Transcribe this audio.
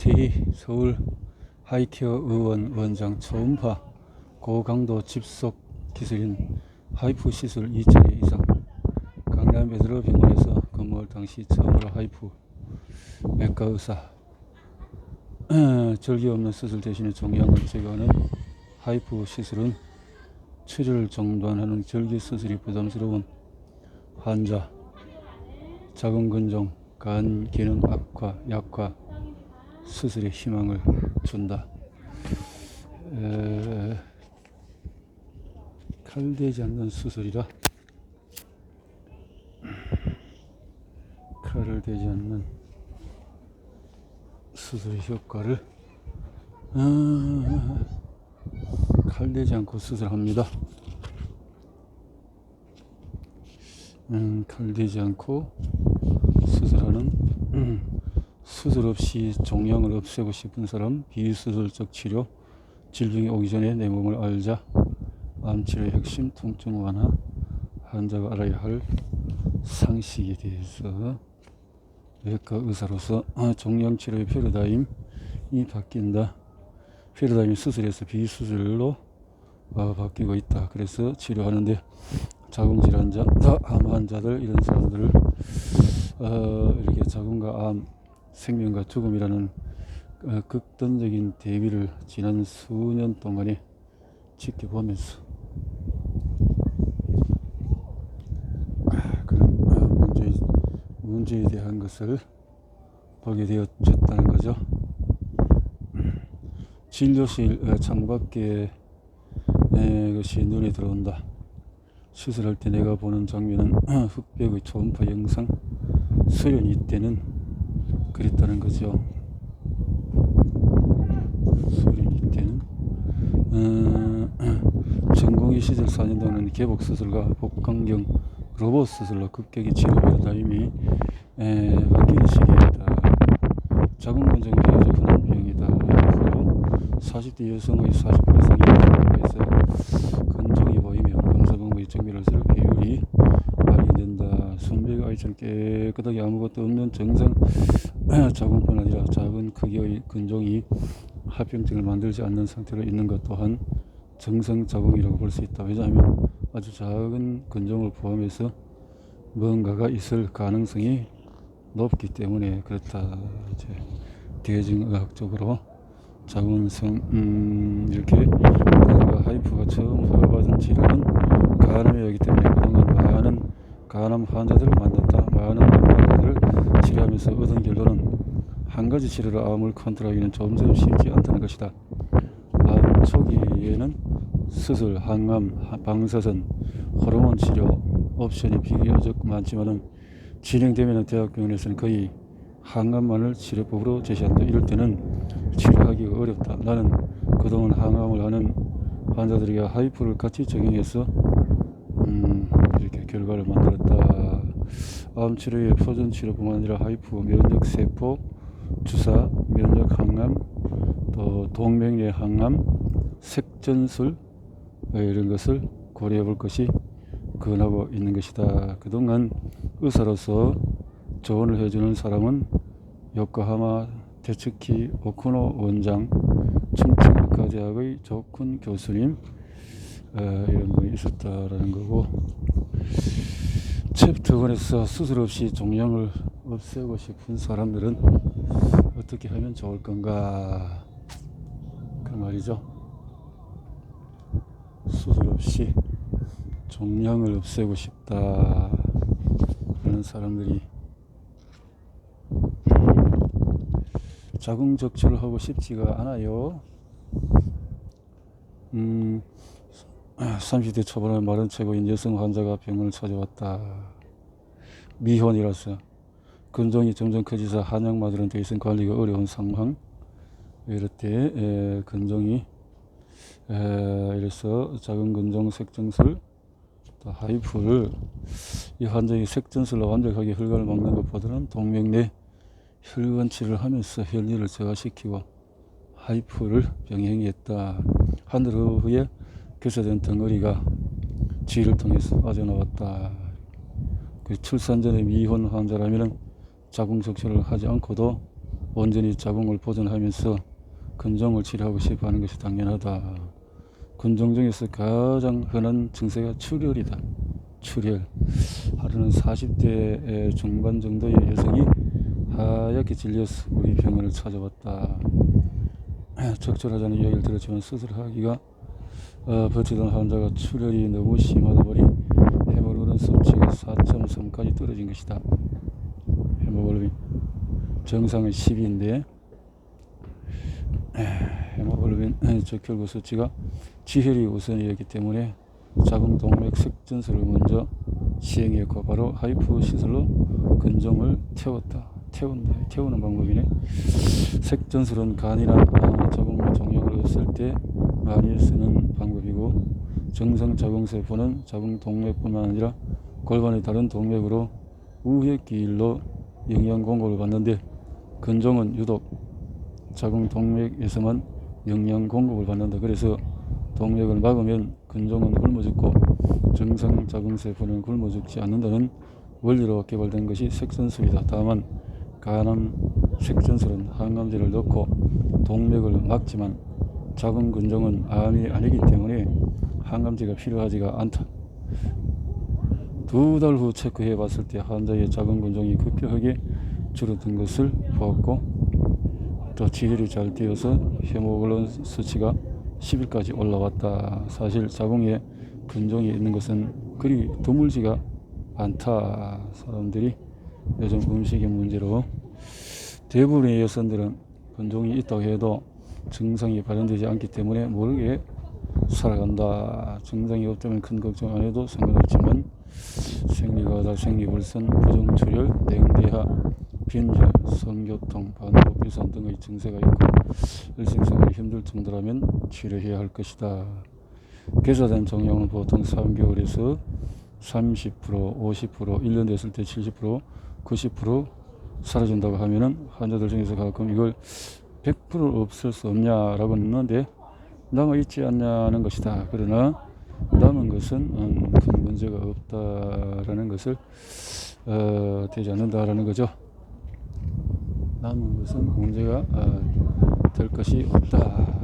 김태희 서울 하이케어 의원 원장 초음파 고강도 집속 기술인 하이프 시술 2차례 이상. 강남 베드로 병원에서 근무할 당시 처음으로 하이프 외과 의사 절개 없는 수술 대신에 종양을 제거하는 하이프 시술은 치료를 중단하는 절개 수술이 부담스러운 환자, 자궁근종, 간 기능 악화, 약화 수술에 희망을 준다. 칼대지 않는 수술이라 칼을 대지 않는 수술의 효과를 칼대지 않고 수술합니다. 칼대지 않고 수술하는 수술 없이 종양을 없애고 싶은 사람, 비수술적 치료, 질병이 오기 전에 내 몸을 알자, 암치료의 핵심, 통증 완화, 환자가 알아야 할 상식에 대해서 외과 의사로서 종양치료의 패러다임이 바뀐다. 패러다임이 수술에서 비수술로 바뀌고 있다. 그래서 치료하는데 자궁질환자, 암 환자들 이런 사람들을 이렇게 자궁과 암, 생명과 죽음이라는 극단적인 대비를 지난 수년 동안에 지켜보면서 그런 문제에 대한 것을 보게 되었다는 거죠. 진료실 창밖에 것이 눈에 들어온다. 수술할 때 내가 보는 장면은 흑백의 초음파 영상, 소련이 이때는 그랬다는 거죠. 소련이 이때는 전공의 시절 4년 동안 개복 수술과 복강경 로봇 수술로 급격히 치료 패러다임이 바뀌는 시기였다. 자궁근종 비교적 흔한 병이다. 앞으로 40대 여성의 40% 이상이 자궁에서 근종이 보이며 검사 방법이 정밀할수록 비율이 많이 된다. 순백 아이처럼 깨끗하게 아무것도 없는 정상 자궁뿐 아니라 작은 크기의 근종이 합병증을 만들지 않는 상태로 있는 것 또한 정상 자궁이라고 볼 수 있다. 왜냐하면 아주 작은 근종을 포함해서 뭔가가 있을 가능성이 높기 때문에 그렇다. 이제 대증의학적으로 자궁성 이렇게 하이프가 처음 허가받은 치료는 간암이었기 때문에 그동안 많은 간암 환자들을 만났다. 많은 암 환자들을 치료하면서 얻은 결론은 한 가지 치료로 암을 컨트롤하기는 점점 쉽지 않다는 것이다. 암 초기에는 수술, 항암, 방사선, 호르몬 치료 옵션이 비교적 많지만은 진행되면 대학병원에서는 거의 항암만을 치료법으로 제시한다. 이럴 때는 치료하기가 어렵다. 나는 그동안 항암을 하는 환자들에게 하이프를 같이 적용해서 이렇게 결과를 만들었다. 암 치료의 표준 치료뿐만 아니라 하이프, 면역 세포 주사, 면역 항암, 또 동맥내 항암, 색전술 이런 것을 고려해 볼 것이 권하고 있는 것이다. 그동안 의사로서 조언을 해주는 사람은 요코하마 테츠키 오쿠노 원장, 충칭의과대학의 조쿤 교수님 이런 분이 있었다라는 거고, 챕터 1에서 수술 없이 종양을 없애고 싶은 사람들은 어떻게 하면 좋을 건가 그 말이죠. 수술 없이 종양을 없애고 싶다 그런 사람들이 자궁 적출을 하고 싶지가 않아요. 30대 초반의 마른 체구인 여성 환자가 병원을 찾아왔다. 미혼이라서 근종이 점점 커지자 한약마들은 더 이상 관리가 어려운 상황. 이럴 때 근종이 이래서 작은 근종 색전술, 또 하이프를 이 환자의 색전술로 완벽하게 혈관을 막는 것보다는 동맥내 혈관 치료를 하면서 혈류를 저하시키고 하이프를 병행했다. 한 달 후에 개쇄된 덩어리가 지를 통해서 빠져나왔다. 그 출산 전에 미혼 환자라면 자궁 적출을 하지 않고도 온전히 자궁을 보존하면서 근종을 치료하고 싶어 하는 것이 당연하다. 근종 중에서 가장 흔한 증세가 출혈이다. 출혈. 하루는 40대 중반 정도의 여성이 하얗게 질려서 우리 병원을 찾아왔다. 적절하자는 이야기를 들었지만 수술하기가 버티던 환자가 출혈이 너무 심하다 보니 헤모글로빈 수치가 4.3까지 떨어진 것이다. 헤모글로빈 정상은 10인데 헤모글로빈 적혈구 수치가 지혈이 우선이었기 때문에 자궁동맥 색전술을 먼저 시행했고 바로 하이프 시술로 근종을 태우는 방법이네. 색전술은 간이나 자궁 종양을 없앨 때 많이 쓰는 방법이고, 정상 자궁세포는 자궁동맥뿐만 아니라 골반의 다른 동맥으로 우회기일로 영양 공급을 받는데, 근종은 유독 자궁동맥에서만 영양 공급을 받는다. 그래서 동맥을 막으면 근종은 굶어 죽고 정상 자궁세포는 굶어 죽지 않는다는 원리로 개발된 것이 색전술이다. 다만 간암 색전술은 항암제를 넣고 동맥을 막지만 자궁 근종은 암이 아니기 때문에 항암제가 필요하지가 않다. 2달 후 체크해 봤을 때 환자의 자궁 근종이 급격하게 줄어든 것을 보았고, 또 지혈이 잘 되어서 헤모글로빈 수치가 10일까지 올라왔다. 사실 자궁에 근종이 있는 것은 그리 드물지가 않다. 사람들이 요즘 음식의 문제로 대부분의 여성들은 근종이 있다고 해도 증상이 발현되지 않기 때문에 모르게 살아간다. 증상이 없다면 큰 걱정 안 해도 상관없지만 생리가다, 생리불선, 부정출혈, 냉대하, 빈혈, 성교통, 반복유산 등의 증세가 있고 일상생활이 힘들 정도라면 치료해야 할 것이다. 개사된 종양은 보통 3개월에서 30%, 50%, 1년 됐을 때 70%, 90% 사라진다고 하면은 환자들 중에서 가끔 이걸 100% 없앨 수 없냐라고 묻는데 남아있지 않냐는 것이다. 그러나 남은 것은 큰 문제가 없다라는 것을 되지 않는다라는 거죠. 남은 것은 문제가 될 것이 없다.